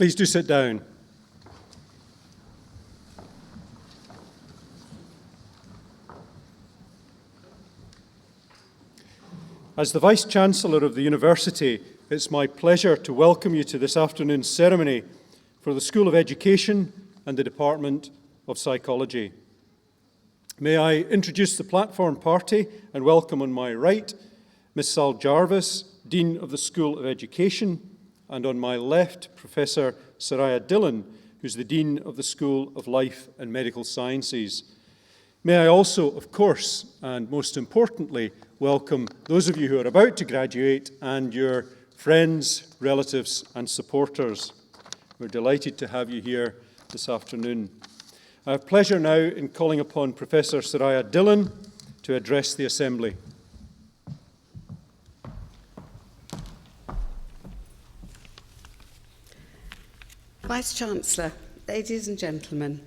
Please do sit down. As the Vice-Chancellor of the University, it's my pleasure to welcome you to this afternoon's ceremony for the School of Education and the Department of Psychology. May I introduce the platform party and welcome on my right, Ms. Sal Jarvis, Dean of the School of Education, and on my left, Professor Soraya Dillon, who's the Dean of the School of Life and Medical Sciences. May I also, of course, and most importantly, welcome those of you who are about to graduate and your friends, relatives, and supporters. We're delighted to have you here this afternoon. I have pleasure now in calling upon Professor Soraya Dillon to address the Assembly. Vice-Chancellor, ladies and gentlemen,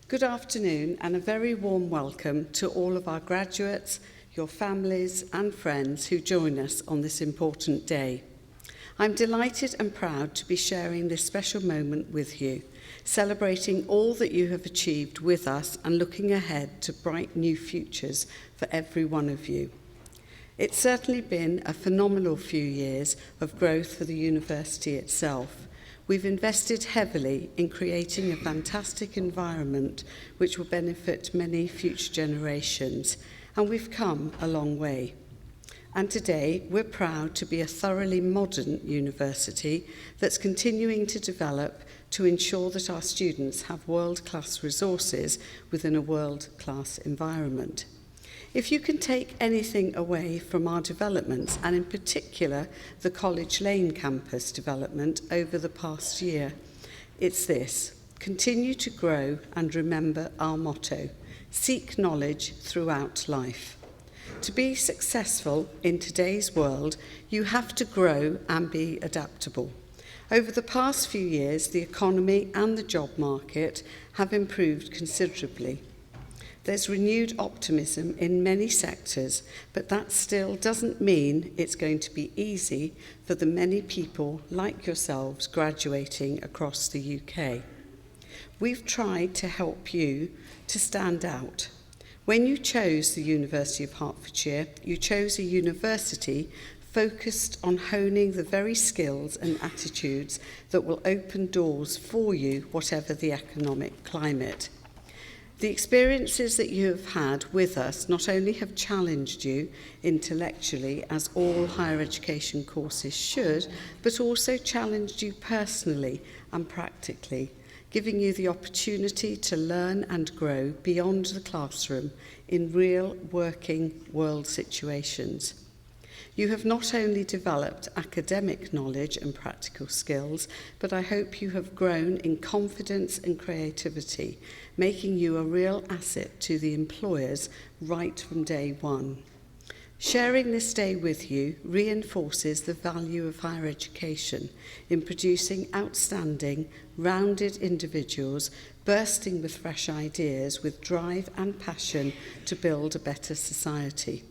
good afternoon and a very warm welcome to all of our graduates, your families and friends who join us on this important day. I'm delighted and proud to be sharing this special moment with you, celebrating all that you have achieved with us and looking ahead to bright new futures for every one of you. It's certainly been a phenomenal few years of growth for the university itself. We've invested heavily in creating a fantastic environment which will benefit many future generations, and we've come a long way. And today, we're proud to be a thoroughly modern university that's continuing to develop to ensure that our students have world-class resources within a world-class environment. If you can take anything away from our developments, and in particular the College Lane campus development over the past year, it's this: continue to grow and remember our motto, seek knowledge throughout life. To be successful in today's world, you have to grow and be adaptable. Over the past few years, the economy and the job market have improved considerably. There's renewed optimism in many sectors, but that still doesn't mean it's going to be easy for the many people like yourselves graduating across the UK. We've tried to help you to stand out. When you chose the University of Hertfordshire, you chose a university focused on honing the very skills and attitudes that will open doors for you, whatever the economic climate. The experiences that you have had with us not only have challenged you intellectually, as all higher education courses should, but also challenged you personally and practically, giving you the opportunity to learn and grow beyond the classroom in real working world situations. You have not only developed academic knowledge and practical skills, but I hope you have grown in confidence and creativity, making you a real asset to the employers right from day one. Sharing this day with you reinforces the value of higher education in producing outstanding, rounded individuals bursting with fresh ideas, with drive and passion to build a better society.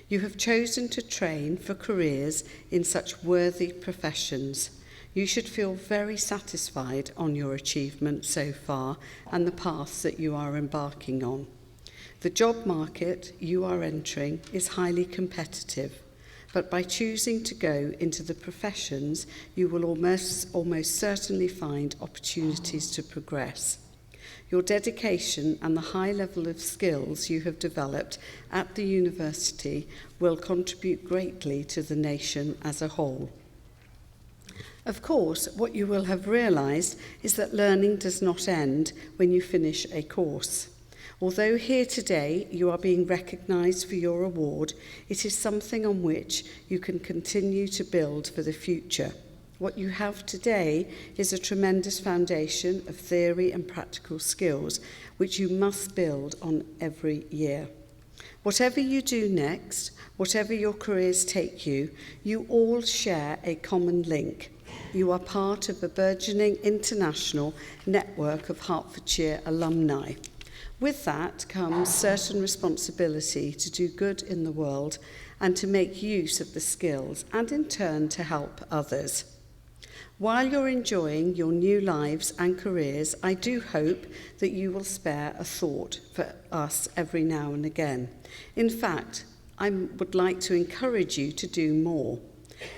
You have chosen to train for careers in such worthy professions. You should feel very satisfied on your achievement so far and the path that you are embarking on. The job market you are entering is highly competitive, but by choosing to go into the professions, you will almost certainly find opportunities to progress. Your dedication and the high level of skills you have developed at the university will contribute greatly to the nation as a whole. Of course, what you will have realised is that learning does not end when you finish a course. Although here today you are being recognised for your award, it is something on which you can continue to build for the future. What you have today is a tremendous foundation of theory and practical skills, which you must build on every year. Whatever you do next, whatever your careers take you, you all share a common link. You are part of a burgeoning international network of Hertfordshire alumni. With that comes certain responsibility to do good in the world and to make use of the skills and in turn to help others. While you're enjoying your new lives and careers, I do hope that you will spare a thought for us every now and again. In fact, I would like to encourage you to do more.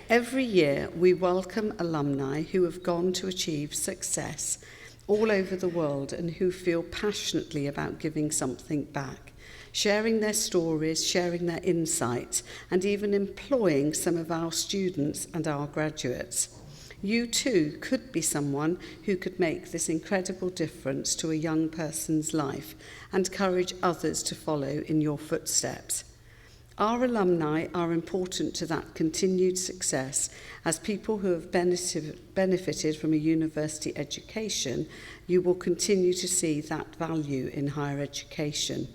Every year, we welcome alumni who have gone to achieve success all over the world and who feel passionately about giving something back, sharing their stories, sharing their insights, and even employing some of our students and our graduates. You too could be someone who could make this incredible difference to a young person's life and encourage others to follow in your footsteps. Our alumni are important to that continued success. As people who have benefited from a university education, you will continue to see that value in higher education.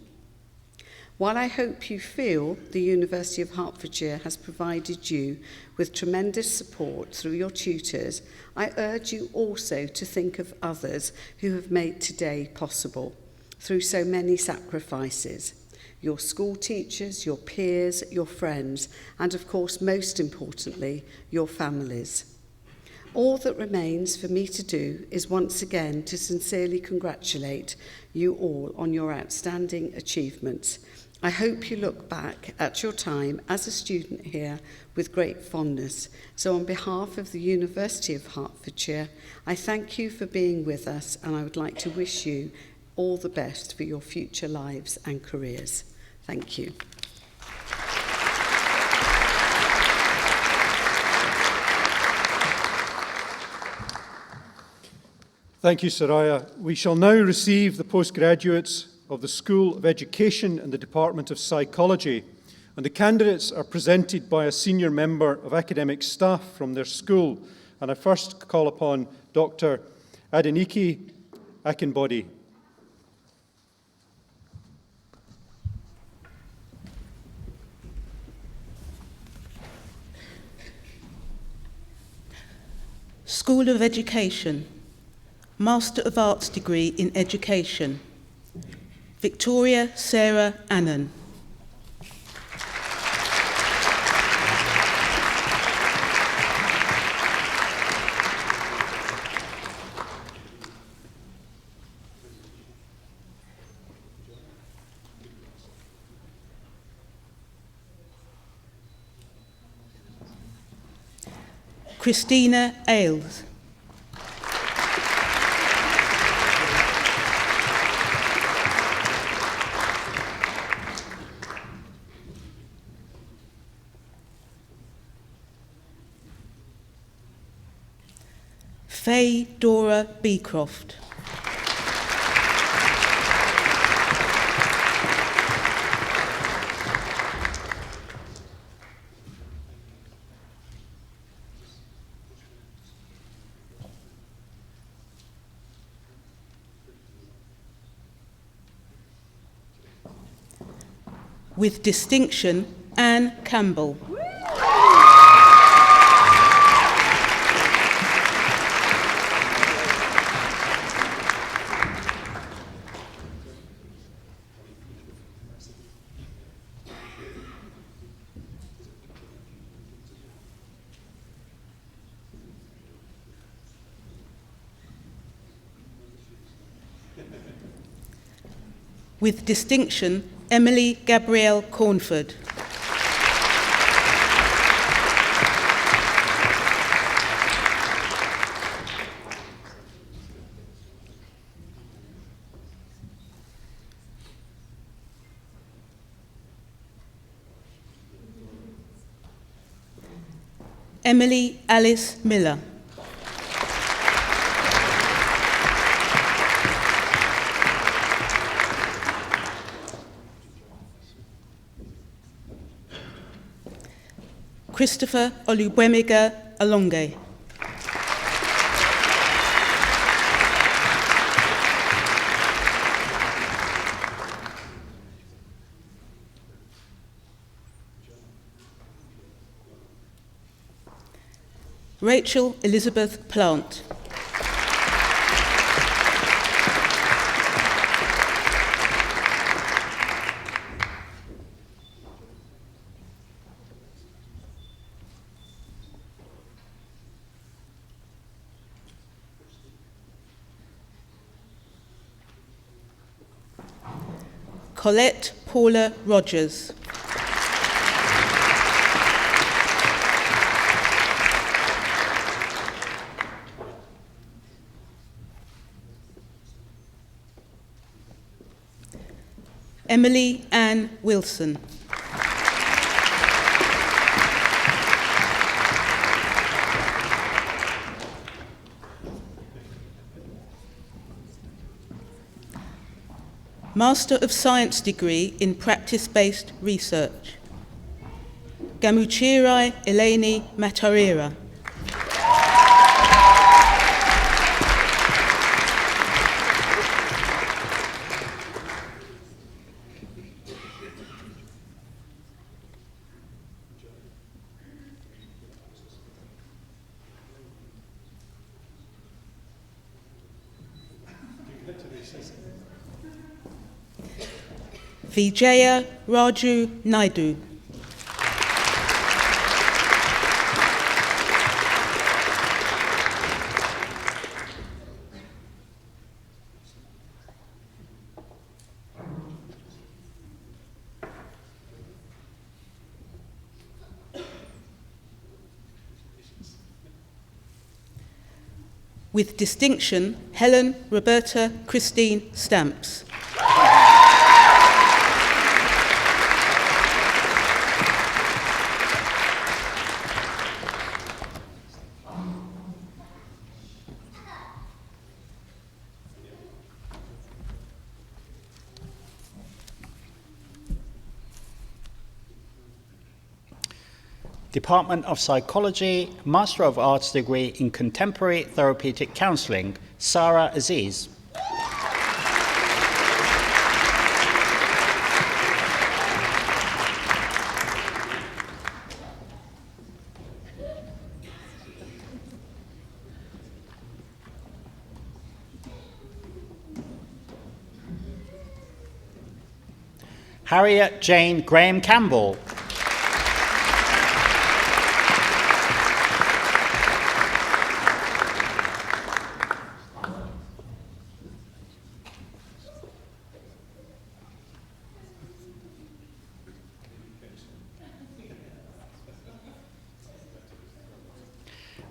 While I hope you feel the University of Hertfordshire has provided you with tremendous support through your tutors, I urge you also to think of others who have made today possible through so many sacrifices. Your school teachers, your peers, your friends, and of course, most importantly, your families. All that remains for me to do is once again to sincerely congratulate you all on your outstanding achievements. I hope you look back at your time as a student here with great fondness. So on behalf of the University of Hertfordshire, I thank you for being with us, and I would like to wish you all the best for your future lives and careers. Thank you. Thank you, Soraya. We shall now receive the postgraduates of the School of Education and the Department of Psychology, and the candidates are presented by a senior member of academic staff from their school. And I first call upon Dr. Adeniki Akinbody. School of Education, Master of Arts degree in Education, Victoria Sarah Annan. Christina Ailes. Faye Dora Beecroft. With distinction, Anne Campbell. With distinction, Emily Gabrielle Cornford. Emily Alice Miller. Christopher Olubemiga Alonge. Rachel Elizabeth Plant. Colette Paula Rogers. Emily Ann Wilson. Master of Science degree in practice-based research. Gamuchirai Eleni Matarira. Vijaya Raju Naidu. With distinction, Helen Roberta Christine Stamps. Department of Psychology, Master of Arts degree in Contemporary Therapeutic Counselling, Sara Aziz. Harriet Jane Graham Campbell.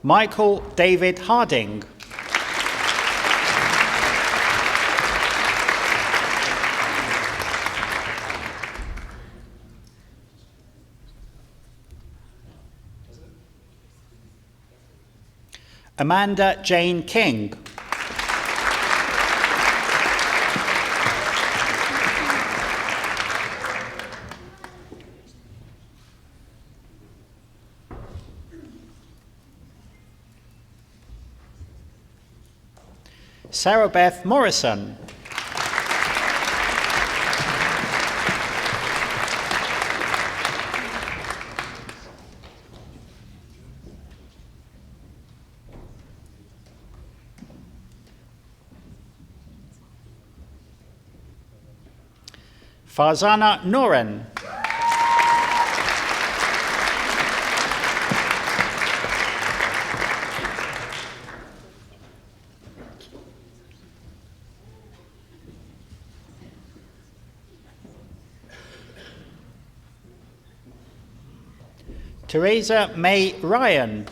Michael David Harding. Amanda Jane King. Sarah Beth Morrison. Farzana Noren. Teresa May Ryan.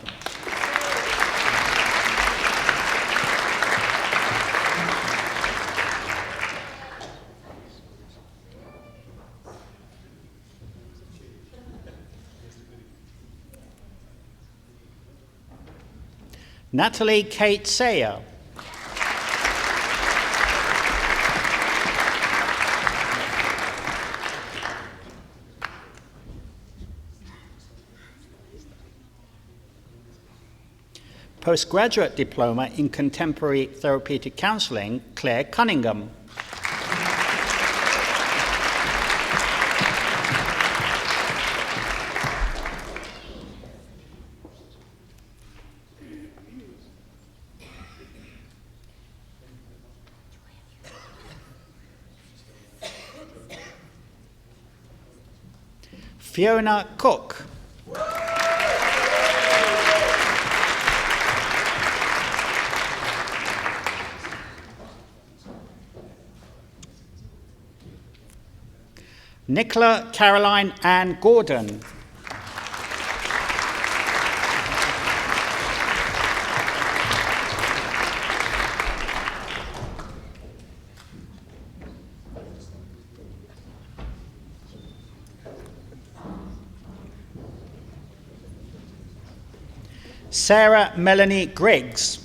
Natalie Kate Sayer. Postgraduate Diploma in Contemporary Therapeutic Counselling, Claire Cunningham. Fiona Cook. Nicola Caroline Ann Gordon. Sarah Melanie Griggs.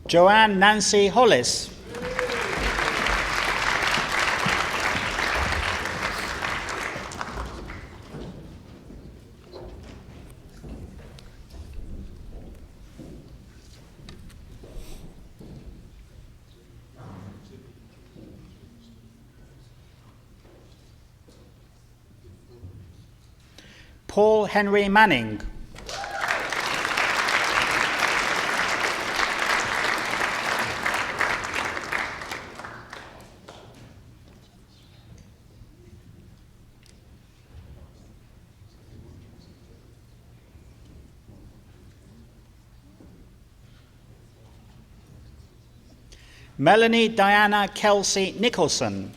Joanne Nancy Hollis. Paul Henry Manning. Melanie Diana Kelsey Nicholson.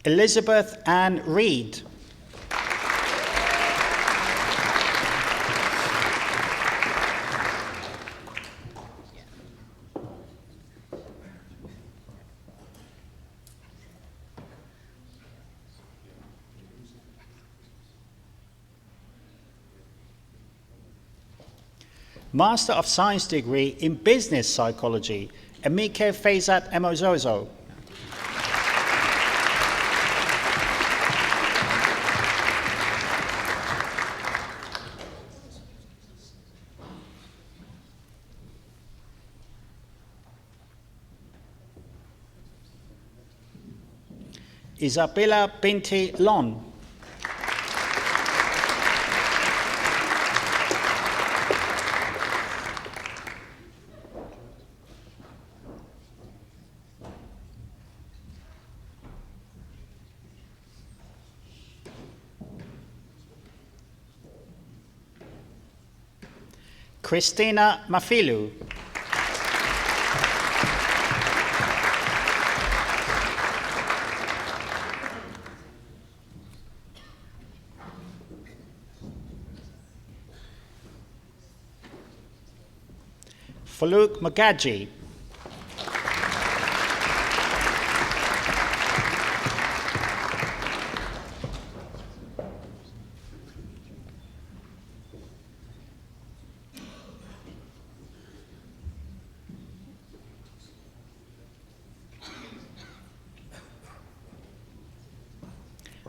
Elizabeth Ann Reed. Master of Science degree in Business Psychology, Emike Faizat Emozozo. Isabella Binti Lon. Christina Mafilu. Faluk Magaji.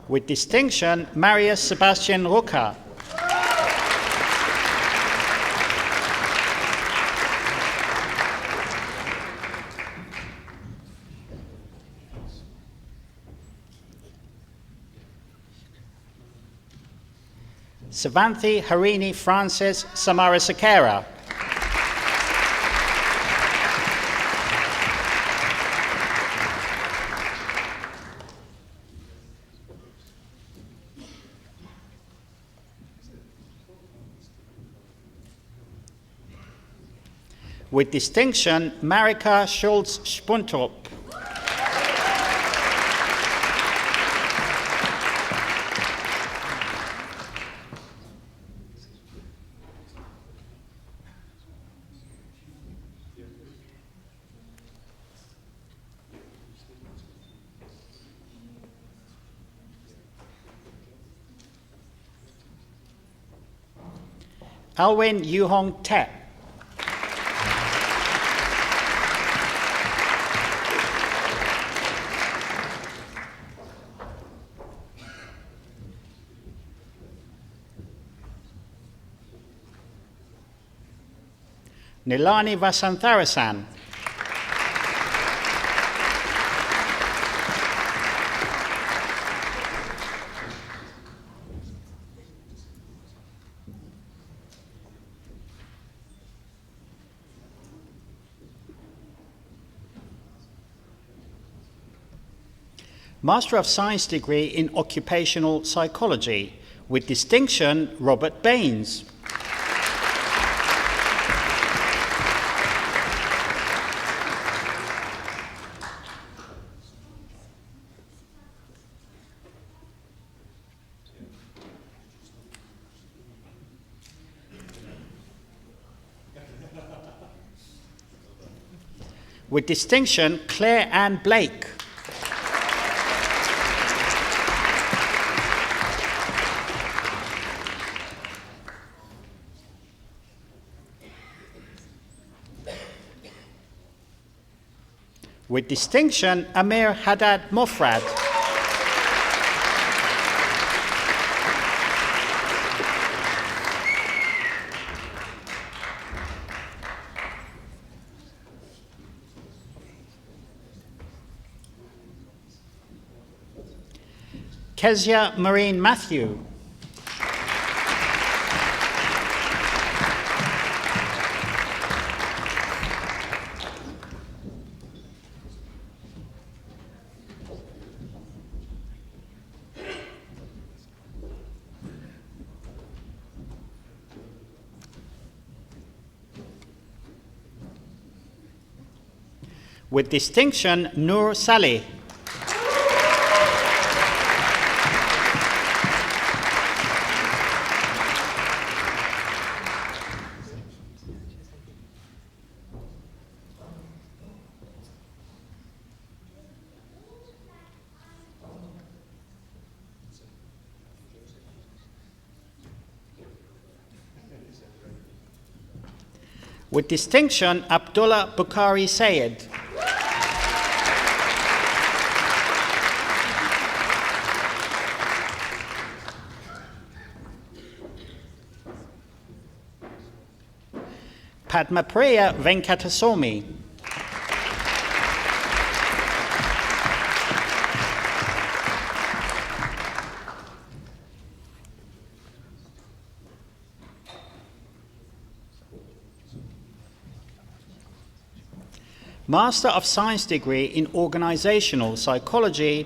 With distinction, Marius Sebastian Roca. Savanthi Harini Francis Samarasekera. With distinction, Marika Schultz-Spuntrup. Alwyn Yuhong Tet. Nilani Vasantharasan. Master of Science degree in Occupational Psychology, with distinction, Robert Baines. With distinction, Claire Ann Blake. With distinction, Amir Haddad Mofrad. Kezia Marine Matthew. With distinction, Noor Saleh. With distinction, Abdullah Bukhari Sayed. Padmapriya Venkatasomi. Master of Science degree in Organizational Psychology,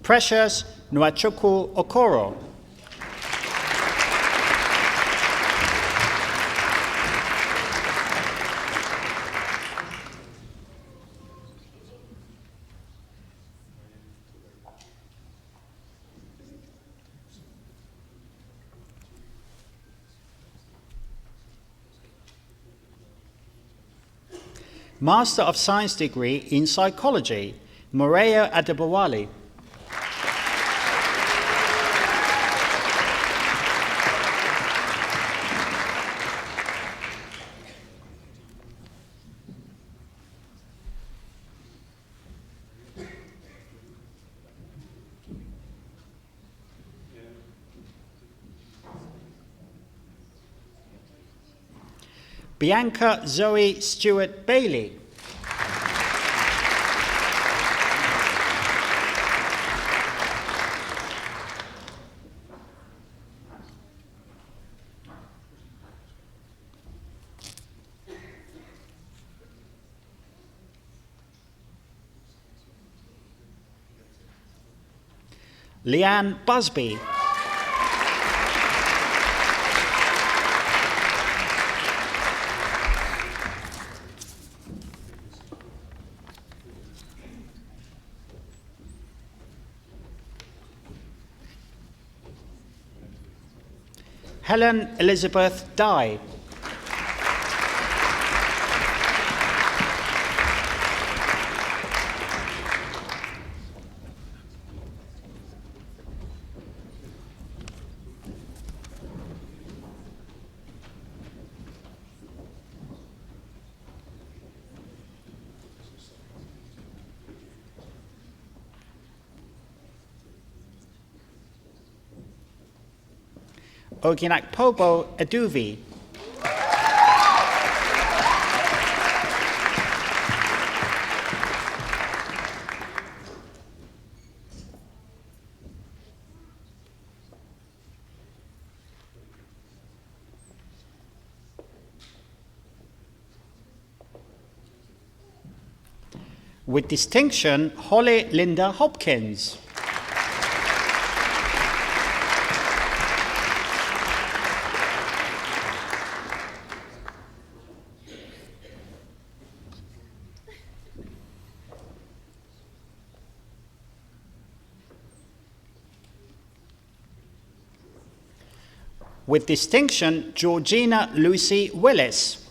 Precious Nwachukwu Okoro. Master of Science degree in Psychology, Moreya Adebowale. Bianca Zoe Stewart Bailey. Leanne Busby. Helen Elizabeth Dye. Oginakpobo Aduvi. With distinction, Holly Linda Hopkins. With distinction, Georgina Lucy Willis.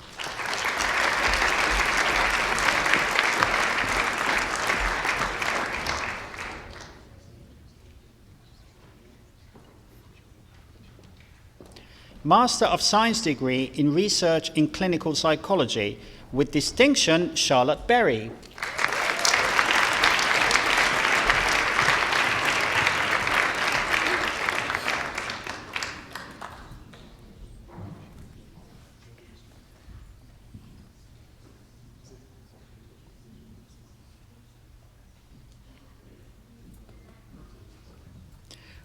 Master of Science degree in Research in Clinical Psychology. With distinction, Charlotte Berry.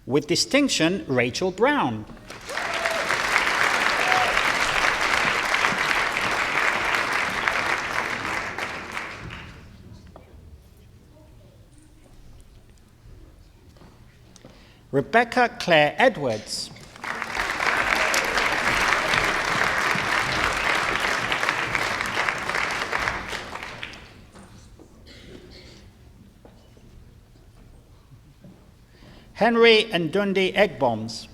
With distinction, Rachel Brown. Rebecca Claire Edwards. Henry and Dundee Eggboms.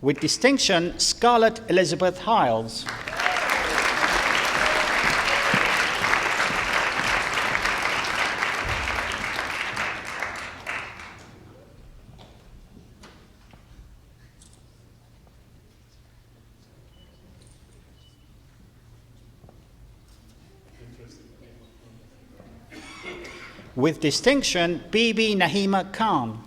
With distinction, Scarlett Elizabeth Hiles. With distinction, Bibi Nahima Khan.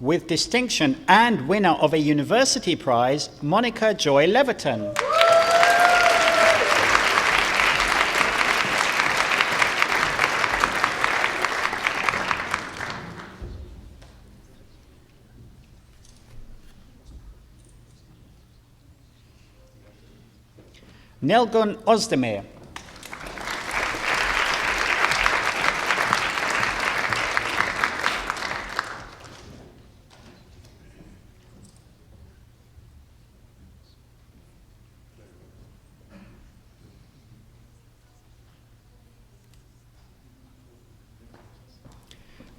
With distinction and winner of a university prize, Monica Joy Leviton. Nelgun Ozdemir.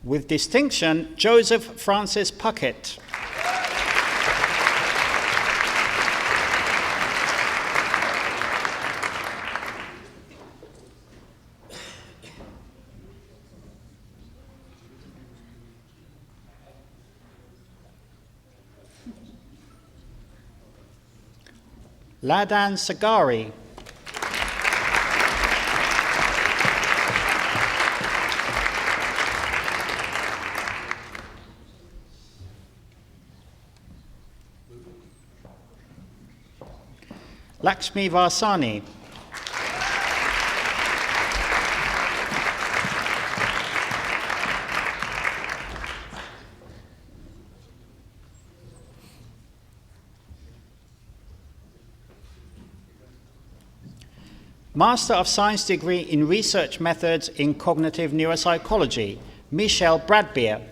With distinction, Joseph Francis Puckett. Ladan Sagari. Lakshmi Varsani. Master of Science degree in Research Methods in Cognitive Neuropsychology, Michelle Bradbeer.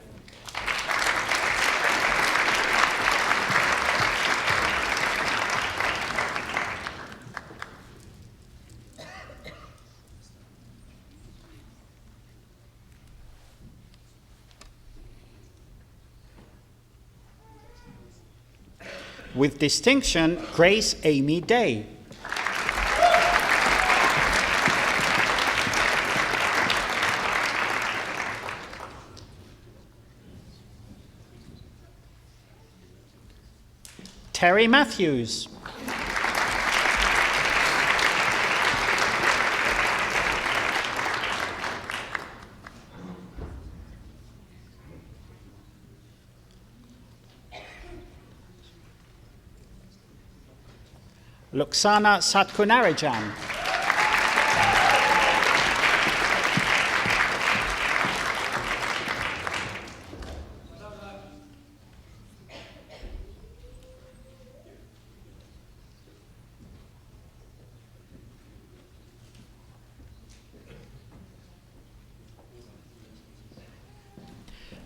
With distinction, Grace Amy Day. Terry Matthews. Luxana Satkunarajan.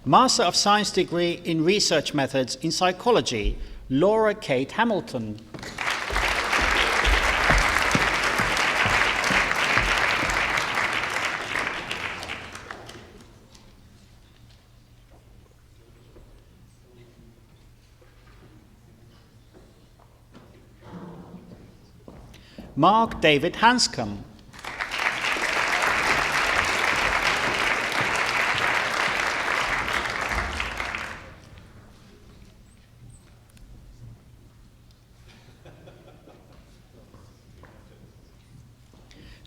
Master of Science degree in Research Methods in Psychology, Laura Kate Hamilton. Mark David Hanscom.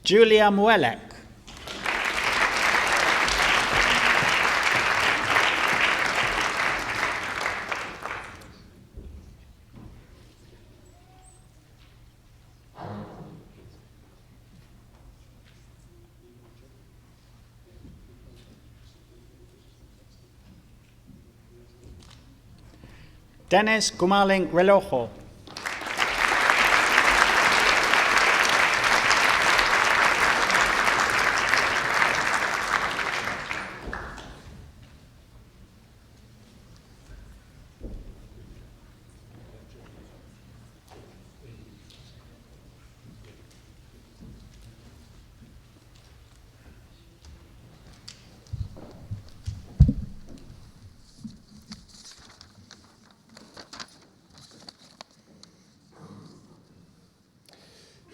Julia Muelek. Dennis Gumaling Relojo.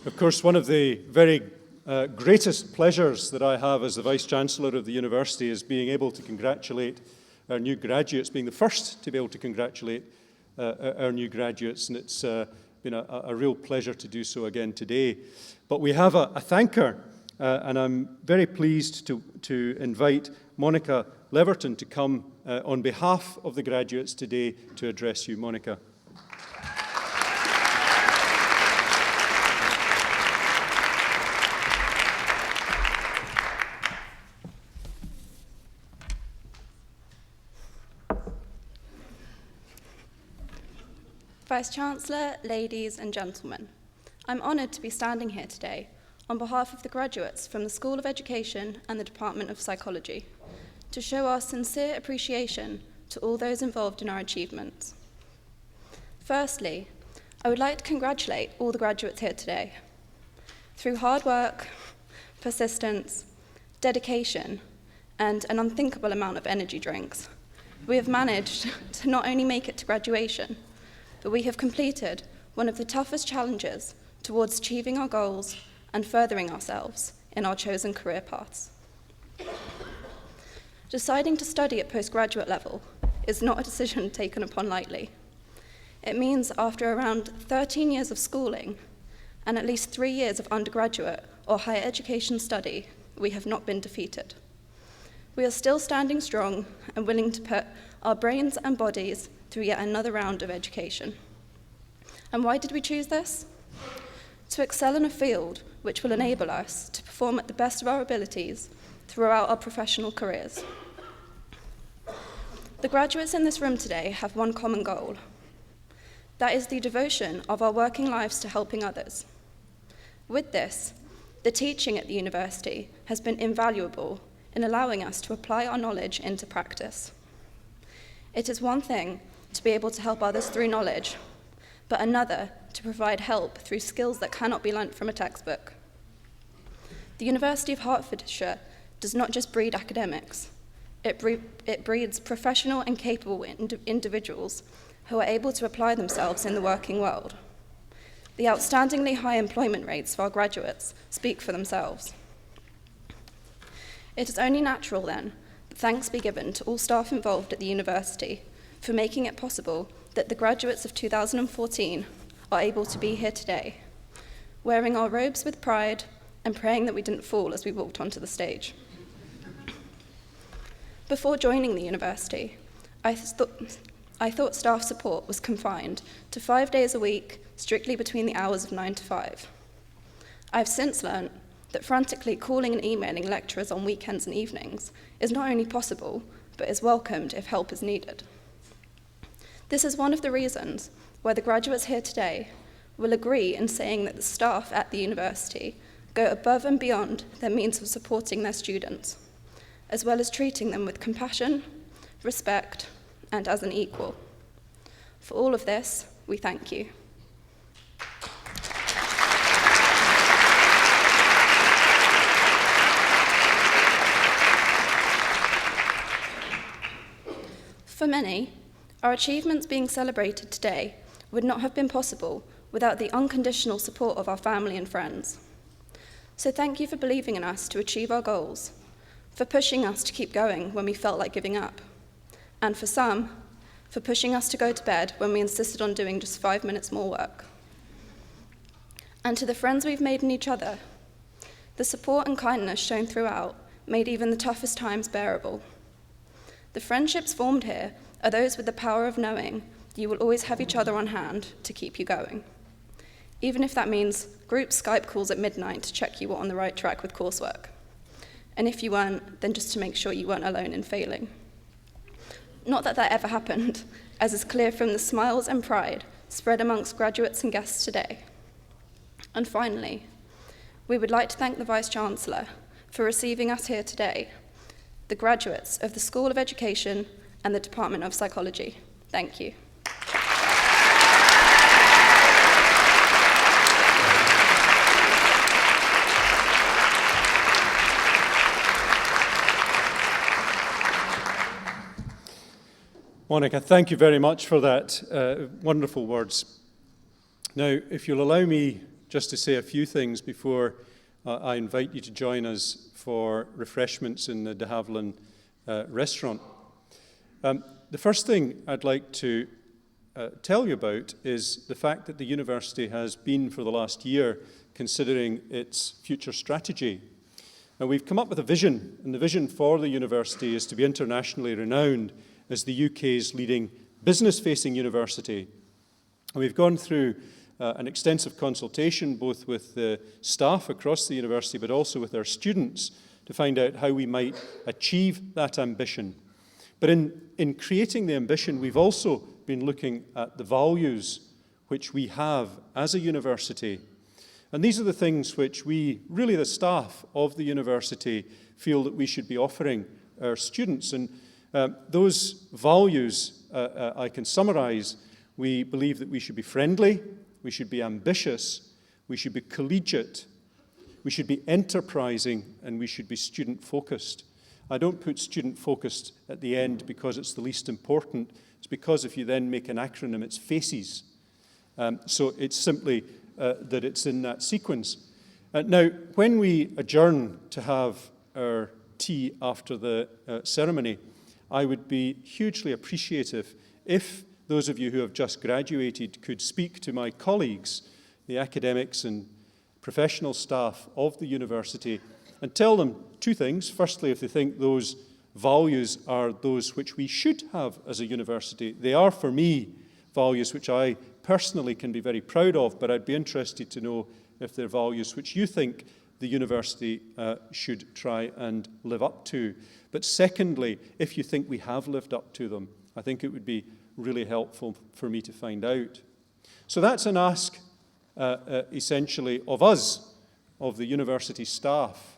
Of course, one of the very greatest pleasures that I have as the Vice-Chancellor of the University is being able to congratulate our new graduates, being the first to be able to congratulate our new graduates, and it's been a real pleasure to do so again today. But we have a thanker, and I'm very pleased to invite Monica Leverton to come on behalf of the graduates today to address you. Monica. Vice-Chancellor, ladies and gentlemen, I'm honoured to be standing here today on behalf of the graduates from the School of Education and the Department of Psychology to show our sincere appreciation to all those involved in our achievements. Firstly, I would like to congratulate all the graduates here today. Through hard work, persistence, dedication, and an unthinkable amount of energy drinks, we have managed to not only make it to graduation, but we have completed one of the toughest challenges towards achieving our goals and furthering ourselves in our chosen career paths. Deciding to study at postgraduate level is not a decision taken upon lightly. It means after around 13 years of schooling and at least 3 years of undergraduate or higher education study, we have not been defeated. We are still standing strong and willing to put our brains and bodies through yet another round of education. And why did we choose this? To excel in a field which will enable us to perform at the best of our abilities throughout our professional careers. The graduates in this room today have one common goal. That is the devotion of our working lives to helping others. With this, the teaching at the university has been invaluable in allowing us to apply our knowledge into practice. It is one thing to be able to help others through knowledge, but another to provide help through skills that cannot be learnt from a textbook. The University of Hertfordshire does not just breed academics, it breeds professional and capable individuals who are able to apply themselves in the working world. The outstandingly high employment rates for our graduates speak for themselves. It is only natural then that thanks be given to all staff involved at the university for making it possible that the graduates of 2014 are able to be here today, wearing our robes with pride and praying that we didn't fall as we walked onto the stage. Before joining the university, I I thought staff support was confined to 5 days a week, strictly between the hours of 9 to 5. I've since learnt that frantically calling and emailing lecturers on weekends and evenings is not only possible, but is welcomed if help is needed. This is one of the reasons why the graduates here today will agree in saying that the staff at the university go above and beyond their means of supporting their students, as well as treating them with compassion, respect, and as an equal. For all of this, we thank you. For many, our achievements being celebrated today would not have been possible without the unconditional support of our family and friends. So thank you for believing in us to achieve our goals, for pushing us to keep going when we felt like giving up, and for some, for pushing us to go to bed when we insisted on doing just 5 minutes more work. And to the friends we've made in each other, the support and kindness shown throughout made even the toughest times bearable. The friendships formed here are those with the power of knowing you will always have each other on hand to keep you going, even if that means group Skype calls at midnight to check you were on the right track with coursework. And if you weren't, then just to make sure you weren't alone in failing. Not that that ever happened, as is clear from the smiles and pride spread amongst graduates and guests today. And finally, we would like to thank the Vice-Chancellor for receiving us here today, the graduates of the School of Education and the Department of Psychology. Thank you. Monica, thank you very much for that wonderful words. Now, if you'll allow me just to say a few things before I invite you to join us for refreshments in the de Havilland restaurant. The first thing I'd like to tell you about is the fact that the university has been, for the last year, considering its future strategy. Now, we've come up with a vision, and the vision for the university is to be internationally renowned as the UK's leading business-facing university. And we've gone through an extensive consultation, both with the staff across the university, but also with our students, to find out how we might achieve that ambition. But in creating the ambition, we've also been looking at the values which we have as a university. And these are the things which we, really the staff of the university, feel that we should be offering our students. And those values, I can summarize. We believe that we should be friendly, we should be ambitious, we should be collegiate, we should be enterprising, and we should be student-focused. I don't put student-focused at the end because it's the least important. It's because if you then make an acronym, it's FACES. So it's simply that it's in that sequence. Now, when we adjourn to have our tea after the ceremony, I would be hugely appreciative if those of you who have just graduated could speak to my colleagues, the academics and professional staff of the university, and tell them two things. Firstly, if they think those values are those which we should have as a university. They are, for me, values which I personally can be very proud of, but I'd be interested to know if they're values which you think the university should try and live up to. But secondly, if you think we have lived up to them, I think it would be really helpful for me to find out. So that's an ask, essentially, of us, of the university staff.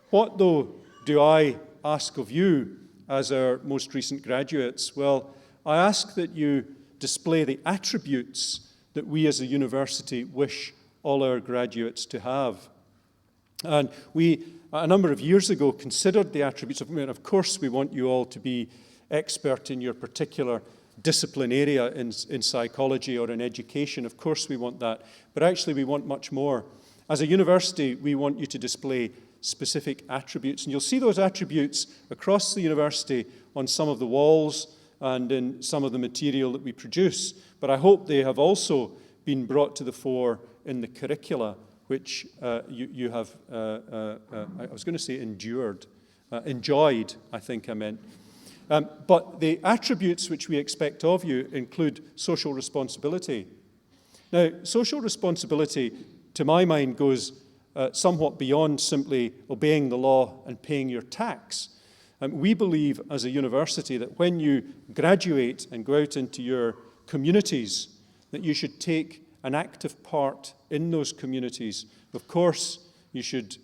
What, though, do I ask of you as our most recent graduates? Well, I ask that you display the attributes that we as a university wish all our graduates to have. And we, a number of years ago, considered the attributes of course, we want you all to be expert in your particular discipline area in psychology or in education. Of course, we want that. But actually, we want much more. As a university, we want you to display specific attributes. And you'll see those attributes across the university on some of the walls and in some of the material that we produce. But I hope they have also been brought to the fore in the curricula, which you have, I was going to say enjoyed, I think I meant. But the attributes which we expect of you include social responsibility. Now, social responsibility, to my mind, goes somewhat beyond simply obeying the law and paying your tax. We believe as a university that when you graduate and go out into your communities, that you should take an active part in those communities. Of course, you should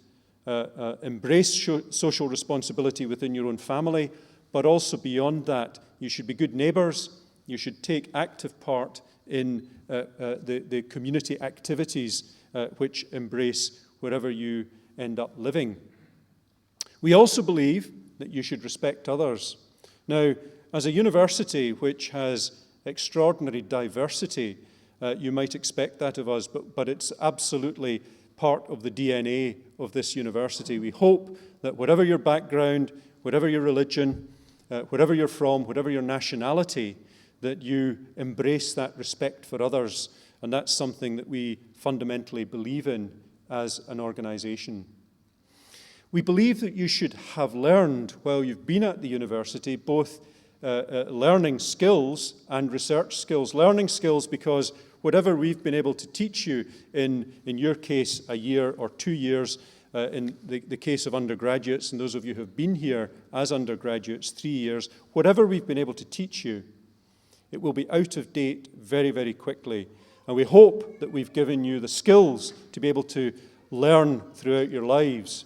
embrace social responsibility within your own family, but also beyond that, you should be good neighbours. You should take active part in the community activities which embrace wherever you end up living. We also believe that you should respect others. Now, as a university which has extraordinary diversity, you might expect that of us, but it's absolutely part of the DNA of this university. We hope that whatever your background, whatever your religion, wherever you're from, whatever your nationality, that you embrace that respect for others, and that's something that we fundamentally believe in as an organisation. We believe that you should have learned while you've been at the university both learning skills and research skills. Learning skills because whatever we've been able to teach you, in your case, a year or 2 years, in the case of undergraduates, and those of you who have been here as undergraduates, 3 years, whatever we've been able to teach you, it will be out of date very, very quickly. And we hope that we've given you the skills to be able to learn throughout your lives.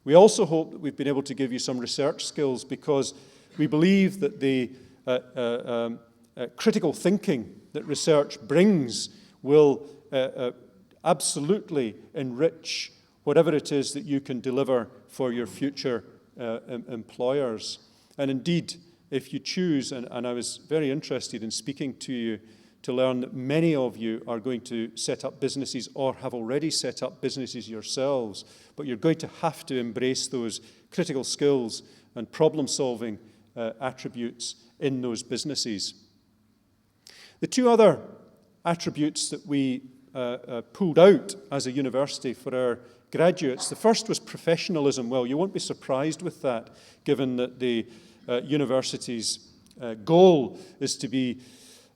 We also hope that we've been able to give you some research skills, because we believe that the critical thinking that research brings will absolutely enrich whatever it is that you can deliver for your future employers. And indeed, if you choose, and I was very interested in speaking to you to learn that many of you are going to set up businesses or have already set up businesses yourselves, but you're going to have to embrace those critical skills and problem-solving attributes in those businesses. The two other attributes that we pulled out as a university for our graduates, the first was professionalism. Well, you won't be surprised with that, given that the university's goal is to be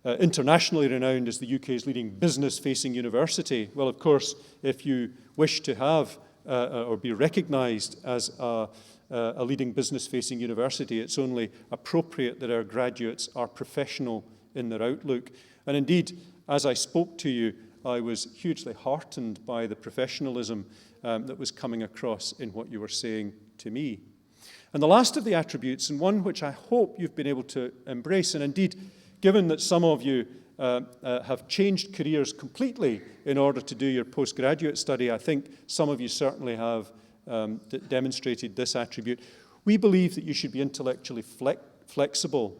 internationally renowned as the UK's leading business-facing university. Well, of course, if you wish to have or be recognised as a leading business-facing university, it's only appropriate that our graduates are professional in their outlook. And indeed, as I spoke to you, I was hugely heartened by the professionalism that was coming across in what you were saying to me. And the last of the attributes, and one which I hope you've been able to embrace, and indeed, given that some of you have changed careers completely in order to do your postgraduate study, I think some of you certainly have demonstrated this attribute. We believe that you should be intellectually flexible.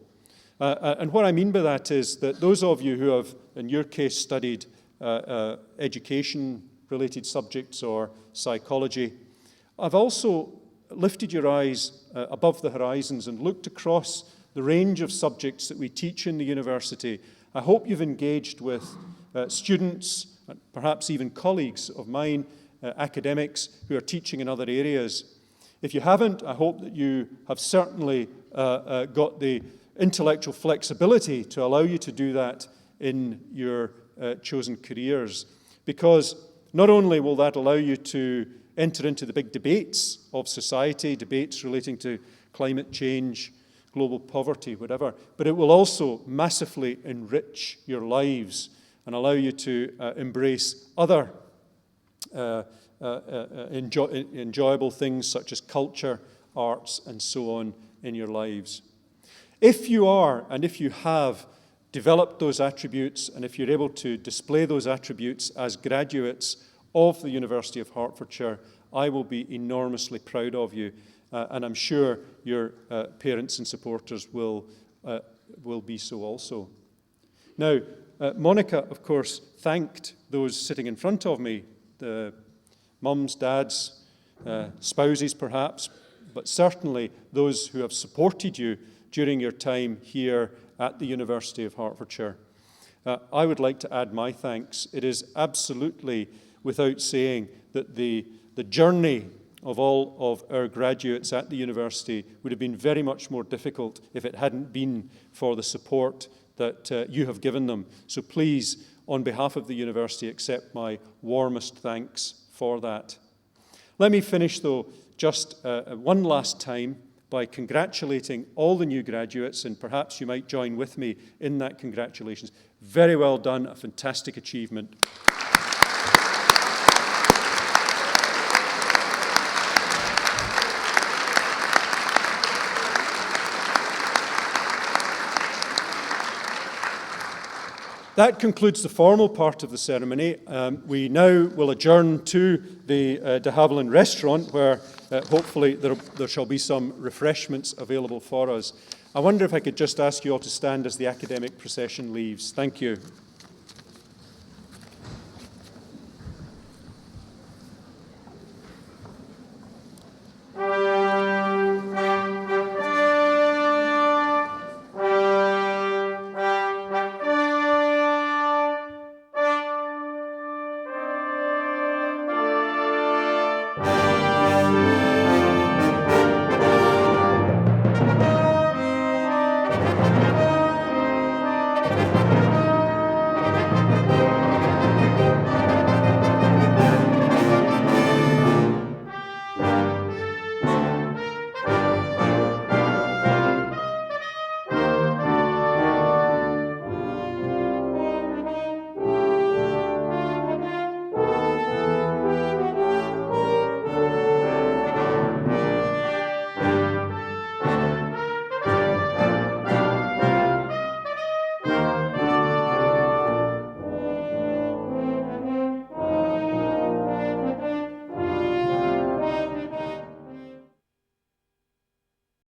And what I mean by that is that those of you who have, in your case, studied education-related subjects or psychology, I've also lifted your eyes above the horizons and looked across the range of subjects that we teach in the university. I hope you've engaged with students, perhaps even colleagues of mine, academics who are teaching in other areas. If you haven't, I hope that you have certainly got the intellectual flexibility to allow you to do that in your chosen careers, because not only will that allow you to enter into the big debates of society, debates relating to climate change, global poverty, whatever, but it will also massively enrich your lives and allow you to embrace other enjoyable things such as culture, arts, and so on in your lives. If you are, and if you have developed those attributes, and if you're able to display those attributes as graduates of the University of Hertfordshire, I will be enormously proud of you, and I'm sure your parents and supporters will be so also. Now, Monica, of course, thanked those sitting in front of me, the mums, dads, spouses perhaps, but certainly those who have supported you during your time here at the University of Hertfordshire. I would like to add my thanks. It is absolutely without saying that the journey of all of our graduates at the university would have been very much more difficult if it hadn't been for the support that you have given them. So please, on behalf of the university, accept my warmest thanks for that. Let me finish, though, just one last time by congratulating all the new graduates, and perhaps you might join with me in that congratulations. Very well done, a fantastic achievement. That concludes the formal part of the ceremony. We now will adjourn to the de Havilland restaurant, where hopefully there shall be some refreshments available for us. I wonder if I could just ask you all to stand as the academic procession leaves. Thank you.